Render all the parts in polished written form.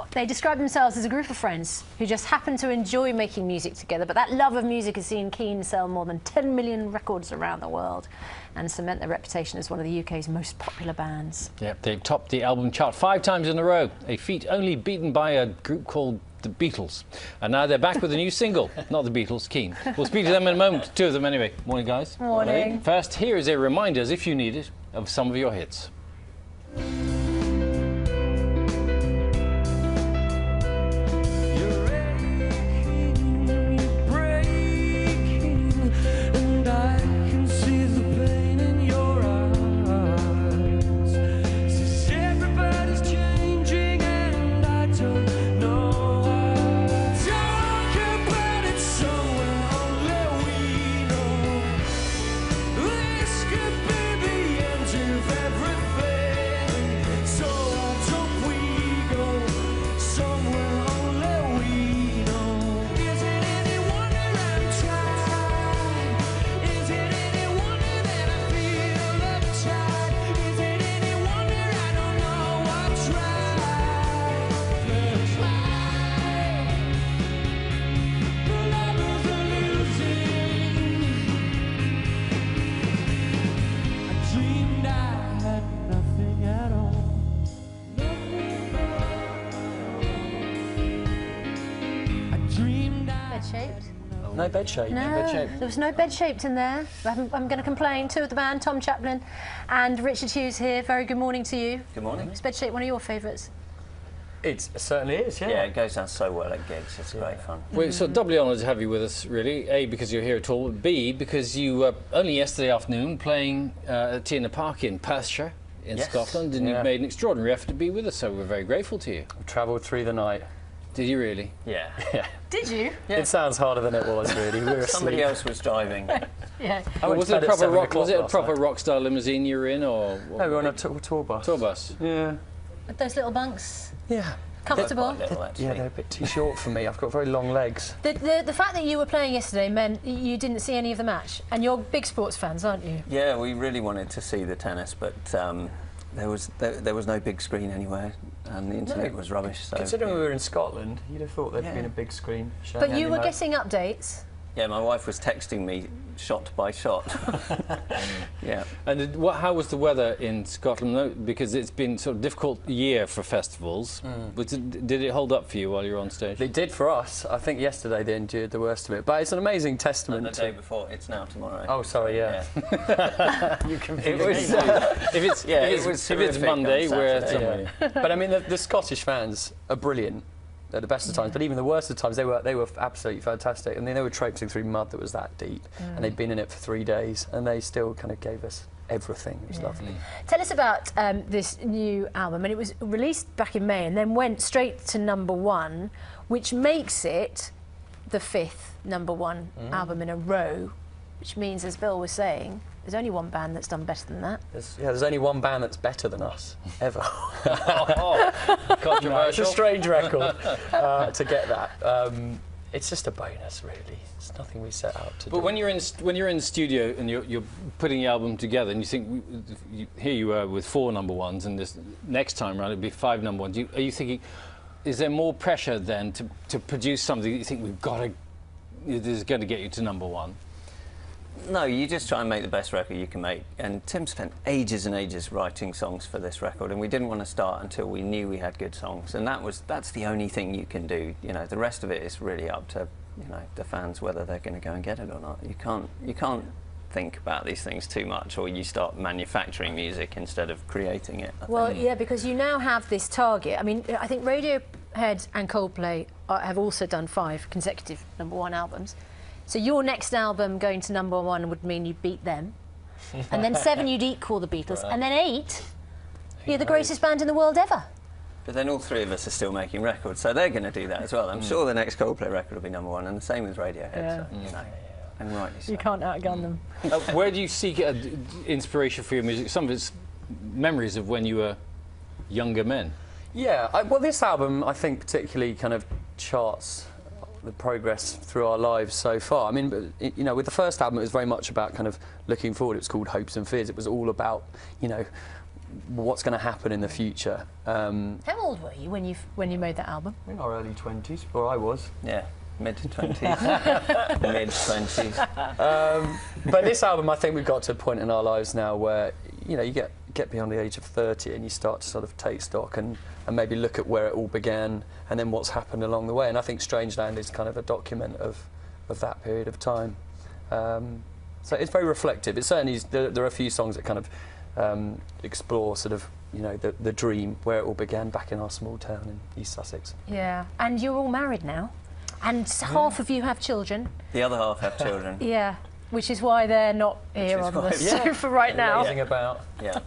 Now, they describe themselves as a group of friends who just happen to enjoy making music together, but that love of music has seen Keane sell more than 10 million records around the world and cement their reputation as one of the UK's most popular bands. Yep, they've topped the album chart 5 times in a row, a feat only beaten by a group called the Beatles. And now they're back with a new single. Not the Beatles, Keane. We'll speak to them in a moment. 2 of them anyway. Morning, guys. Morning. First, here is a reminder, if you need it, of some of your hits. No bed shape. No, there was no bed shaped in there. I'm going to complain. 2 of the band, Tom Chaplin and Richard Hughes here. Very good morning to you. Good morning. Is bed shape one of your favourites? It certainly is, yeah. Yeah, it goes down so well at gigs. It's great fun. We're so doubly honoured to have you with us, really. A, because you're here at all. B, because you were only yesterday afternoon playing at T in the Park in Perthshire in Scotland, and you've made an extraordinary effort to be with us, so we're very grateful to you. We travelled through the night. Did you really? Yeah. Did you? Yeah. It sounds harder than it was, really. We were Somebody else was driving. Yeah. Was it a proper rock star limousine you were in, or? No, we were on a tour bus. Tour bus. Yeah. With those little bunks? Yeah. Comfortable? Yeah, they're a bit too short for me. I've got very long legs. The fact that you were playing yesterday meant you didn't see any of the match, and you're big sports fans, aren't you? Yeah, we really wanted to see the tennis, but there was no big screen anywhere, and the internet was rubbish. So, considering we were in Scotland, you'd have thought there'd been a big screen. But you were getting updates. Yeah, my wife was texting me shot by shot. Yeah. And how was the weather in Scotland? Because it's been sort of difficult year for festivals. But did it hold up for you while you were on stage? It did for us. I think yesterday they endured the worst of it. But it's an amazing testament. And the day before, it's now tomorrow. Oh, sorry, yeah. You confused me. If it's Monday, we're somewhere. But I mean, the Scottish fans are brilliant. At the best of times, but even the worst of times, they were absolutely fantastic. I mean, they were traipsing through mud that was that deep, and they'd been in it for 3 days, and they still kind of gave us everything. It was lovely. Tell us about this new album. And it was released back in May and then went straight to #1, which makes it the 5th #1 album in a row, which means, as Bill was saying, there's only one band that's done better than that. There's only one band that's better than us, ever. Controversial. It's a strange record to get that. It's just a bonus, really. It's nothing we set out to do. But when you're in the studio and you're putting the album together, and you think here you are with 4 #1s, and this next time round it'll be 5 #1s. Are you thinking, is there more pressure then to produce something that you think this is going to get you to #1? No, you just try and make the best record you can make. And Tim spent ages and ages writing songs for this record, and we didn't want to start until we knew we had good songs. And that's the only thing you can do. You know, the rest of it is really up to the fans whether they're going to go and get it or not. You can't think about these things too much, or you start manufacturing music instead of creating it. Well, yeah, because you now have this target. I mean, I think Radiohead and Coldplay have also done 5 consecutive #1 albums. So your next album going to #1 would mean you beat them. And then 7, you'd equal the Beatles. And then 8, you're the greatest band in the world ever. But then all 3 of us are still making records, so they're going to do that as well. I'm sure the next Coldplay record will be #1, and the same with Radiohead. Yeah. So, and rightly so. You can't outgun them. Where do you seek inspiration for your music? Some of it's memories of when you were younger men. Yeah, well, this album, I think, particularly kind of charts the progress through our lives so far. I mean, with the first album, it was very much about kind of looking forward. It was called Hopes and Fears. It was all about, what's going to happen in the future. How old were you when you made that album? In our early 20s, or I was. Yeah, mid-20s. Mid-20s. But this album, I think we've got to a point in our lives now where, you know, you get beyond the age of 30 and you start to sort of take stock and maybe look at where it all began and then what's happened along the way. And I think Strangeland is kind of a document of that period of time. So it's very reflective. It certainly is, there are a few songs that kind of explore sort of, you know, the dream, where it all began back in our small town in East Sussex. Yeah, and you're all married now, and half of you have children. The other half have children. Yeah, which is why they're not here on the sofa right now. Amazing about. Yeah.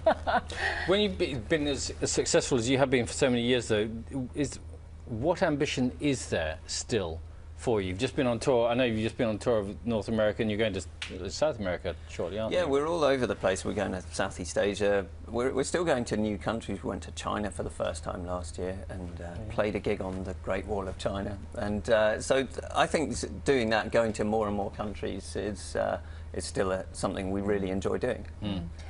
When you've been as successful as you have been for so many years, though, what ambition is there still for you? You've just been on tour. I know you've just been on tour of North America, and you're going to South America shortly, aren't you? Yeah, we're all over the place. We're going to Southeast Asia. We're still going to new countries. We went to China for the first time last year and played a gig on the Great Wall of China. And so I think doing that, going to more and more countries, is still something we really enjoy doing.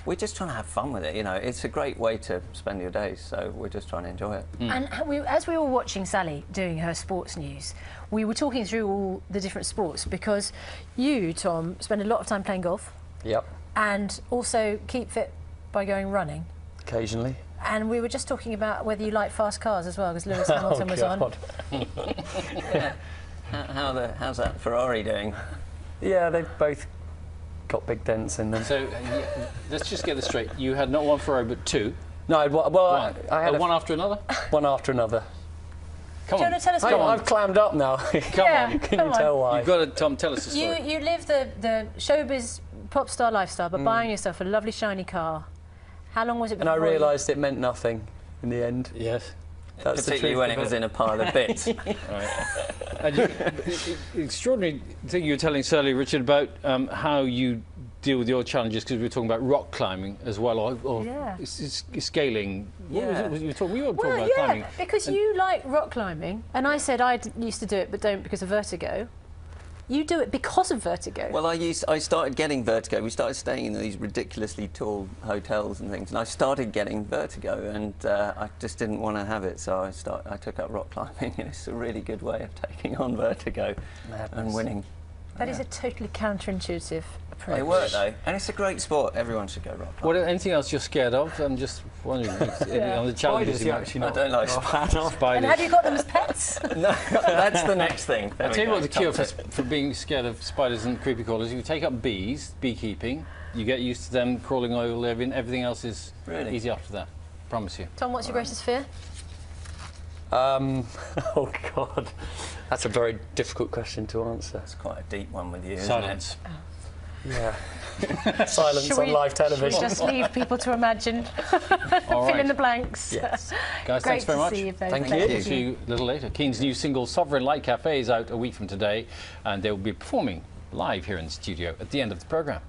We're just trying to have fun with it. You know, it's a great way to spend your days. So we're just trying to enjoy it. And as we were watching Sally doing her sports news, we were talking through all the different sports, because you, Tom, spend a lot of time playing golf. Yep. And also keep fit by going running. Occasionally. And we were just talking about whether you like fast cars as well, because Lewis Hamilton was on. Yeah. How's that Ferrari doing? Yeah, they've both got big dents in them. So let's just get this straight. You had not one Ferrari, but two. No, I had one after another? one after another. Come Do you on. want to tell us I've clammed up now. Come on. Can you tell why? You've got to, Tom, tell us the story. You live the showbiz pop star lifestyle by buying yourself a lovely shiny car. How long was it And I before realised it meant nothing in the end. Yes. That's the Particularly truth when of it was in a pile of bits. And extraordinary thing you were telling us earlier, Richard, about how you deal with your challenges, because we were talking about rock climbing as well, or Yeah. scaling. What was Yeah. it? We were talking about Well, climbing. because you like rock climbing, and I said I used to do it but don't because of vertigo. You do it because of vertigo. Well, I started getting vertigo. We started staying in these ridiculously tall hotels and things, and I started getting vertigo, and I just didn't want to have it, so I took up rock climbing, and it's a really good way of taking on vertigo and winning. That is a totally counterintuitive approach. They work though, and it's a great sport. Everyone should go rock climbing. Anything else you're scared of? I'm just wondering. On the challenges Spiders, you actually I not. don't like spiders. And have you got them as pets? No, that's the next thing. There I'll we tell you go. what the cure for being scared of spiders and creepy crawlers. If you take up bees, beekeeping, you get used to them crawling all over, and everything else is Really? easy after that. Promise you. Tom, what's your greatest fear? Oh God, that's a very difficult question to answer. It's quite a deep one with you, isn't Silence. Yeah. Silence Should on we- live television. Should we just leave people to imagine? All Fill in right. the blanks. Yes. Guys, Great thanks very to much. see you both. Thank you. See you a little later. Keane's new single, Sovereign Light Café, is out a week from today, and they will be performing live here in the studio at the end of the programme.